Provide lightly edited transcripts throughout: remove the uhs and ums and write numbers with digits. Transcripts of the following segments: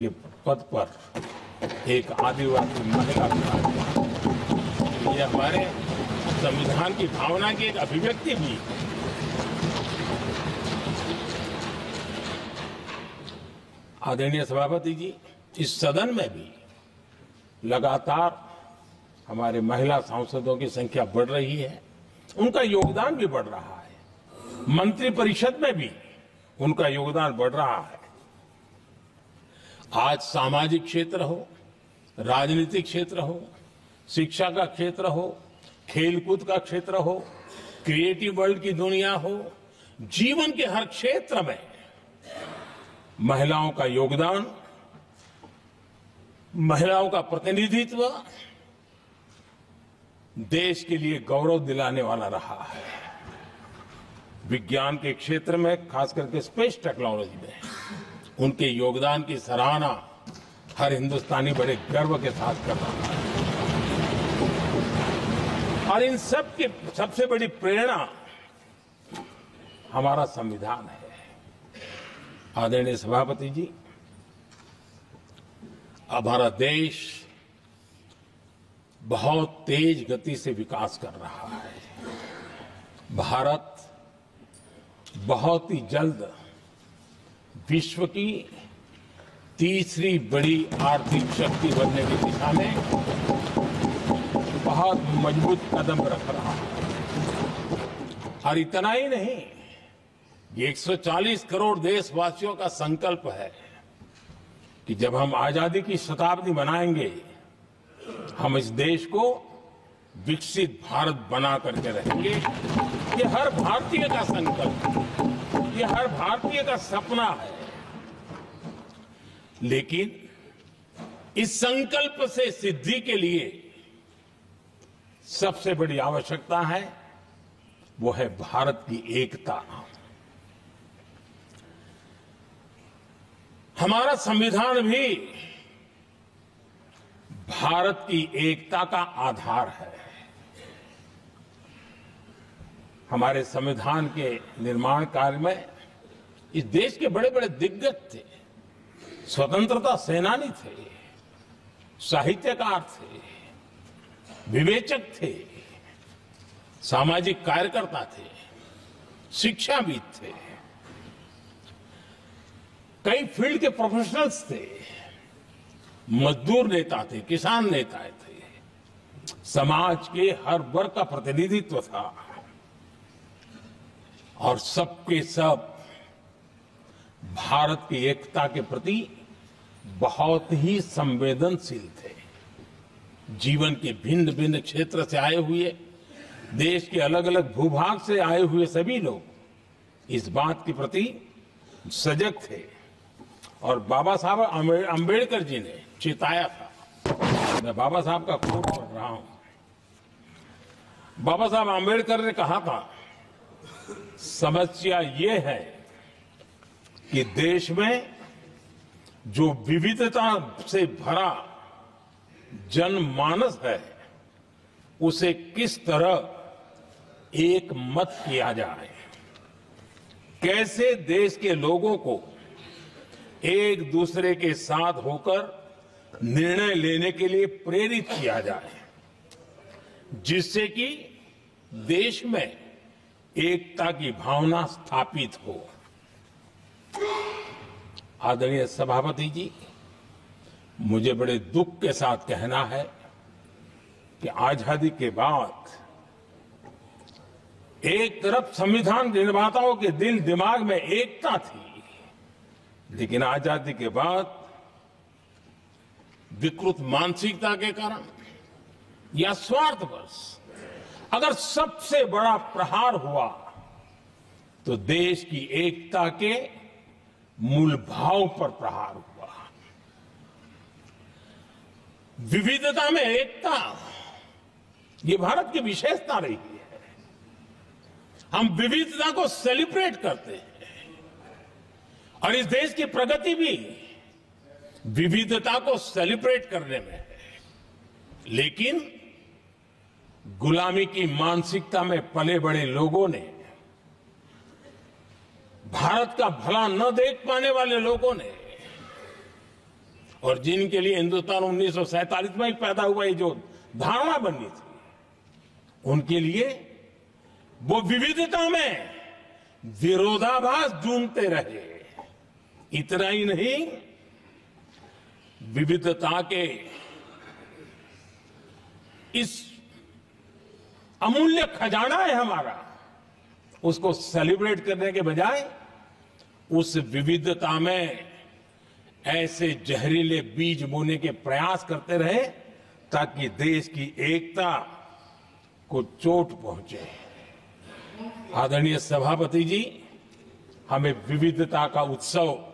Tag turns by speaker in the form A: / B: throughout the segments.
A: के पद पर एक आदिवासी महिला भी। ये हमारे संविधान की भावना की एक अभिव्यक्ति भी है। आदरणीय सभापति जी, इस सदन में भी लगातार हमारे महिला सांसदों की संख्या बढ़ रही है, उनका योगदान भी बढ़ रहा है। मंत्रिपरिषद में भी उनका योगदान बढ़ रहा है। आज सामाजिक क्षेत्र हो, राजनीतिक क्षेत्र हो, शिक्षा का क्षेत्र हो, खेलकूद का क्षेत्र हो, क्रिएटिव वर्ल्ड की दुनिया हो, जीवन के हर क्षेत्र में महिलाओं का योगदान, महिलाओं का प्रतिनिधित्व देश के लिए गौरव दिलाने वाला रहा है। विज्ञान के क्षेत्र में, खास करके स्पेस टेक्नोलॉजी में उनके योगदान की सराहना हर हिंदुस्तानी बड़े गर्व के साथ कर रहा है। और इन सब की सबसे बड़ी प्रेरणा हमारा संविधान है। आदरणीय सभापति जी, हमारा देश बहुत तेज गति से विकास कर रहा है। भारत बहुत ही जल्द विश्व की तीसरी बड़ी आर्थिक शक्ति बनने की दिशा में बहुत मजबूत कदम रख रहा है। और इतना ही नहीं, ये 140 करोड़ देशवासियों का संकल्प है कि जब हम आजादी की शताब्दी मनाएंगे, हम इस देश को विकसित भारत बना करके रहेंगे। ये हर भारतीय का संकल्प, ये हर भारतीय का सपना है। लेकिन इस संकल्प से सिद्धि के लिए सबसे बड़ी आवश्यकता है, वो है भारत की एकता। हमारा संविधान भी भारत की एकता का आधार है। हमारे संविधान के निर्माण कार्य में इस देश के बड़े बड़े दिग्गज थे, स्वतंत्रता सेनानी थे, साहित्यकार थे, विवेचक थे, सामाजिक कार्यकर्ता थे, शिक्षाविद थे, कई फील्ड के प्रोफेशनल्स थे, मजदूर नेता थे, किसान नेता थे, समाज के हर वर्ग का प्रतिनिधित्व था और सबके सब भारत की एकता के प्रति बहुत ही संवेदनशील थे। जीवन के भिन्न भिन्न क्षेत्र से आए हुए, देश के अलग अलग भूभाग से आए हुए सभी लोग इस बात के प्रति सजग थे। और बाबा साहब अंबेडकर जी ने चेताया था। मैं बाबा साहब का कोट पढ़ रहा हूं। बाबा साहब अंबेडकर ने कहा था, समस्या ये है कि देश में जो विविधता से भरा जनमानस है, उसे किस तरह एक मत किया जाए, कैसे देश के लोगों को एक दूसरे के साथ होकर निर्णय लेने के लिए प्रेरित किया जाए, जिससे कि देश में एकता की भावना स्थापित हो। आदरणीय सभापति जी, मुझे बड़े दुख के साथ कहना है कि आजादी के बाद एक तरफ संविधान निर्माताओं के दिल दिमाग में एकता थी, लेकिन आजादी के बाद विकृत मानसिकता के कारण या स्वार्थवश अगर सबसे बड़ा प्रहार हुआ तो देश की एकता के मूल भाव पर प्रहार हुआ। विविधता में एकता, ये भारत की विशेषता रही है। हम विविधता को सेलिब्रेट करते हैं और इस देश की प्रगति भी विविधता को सेलिब्रेट करने में है। लेकिन गुलामी की मानसिकता में पले बड़े लोगों ने, भारत का भला न देख पाने वाले लोगों ने और जिनके लिए हिंदुस्तान 1947 में ही पैदा हुआ, ये जो धारणा बननी थी, उनके लिए वो विविधता में विरोधाभास ढूंढते रहे। इतना ही नहीं, विविधता के इस अमूल्य खजाना है हमारा, उसको सेलिब्रेट करने के बजाय उस विविधता में ऐसे जहरीले बीज बोने के प्रयास करते रहे ताकि देश की एकता को चोट पहुंचे। आदरणीय सभापति जी, हमें विविधता का उत्सव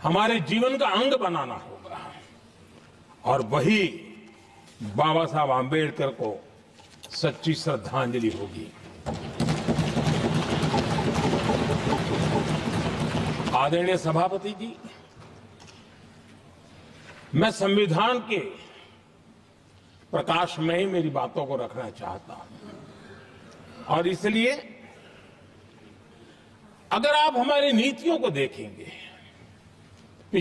A: हमारे जीवन का अंग बनाना होगा और वही बाबा साहब आंबेडकर को सच्ची श्रद्धांजलि होगी। आदरणीय सभापति जी, मैं संविधान के प्रकाश में ही मेरी बातों को रखना चाहता हूं और इसलिए अगर आप हमारी नीतियों को देखेंगे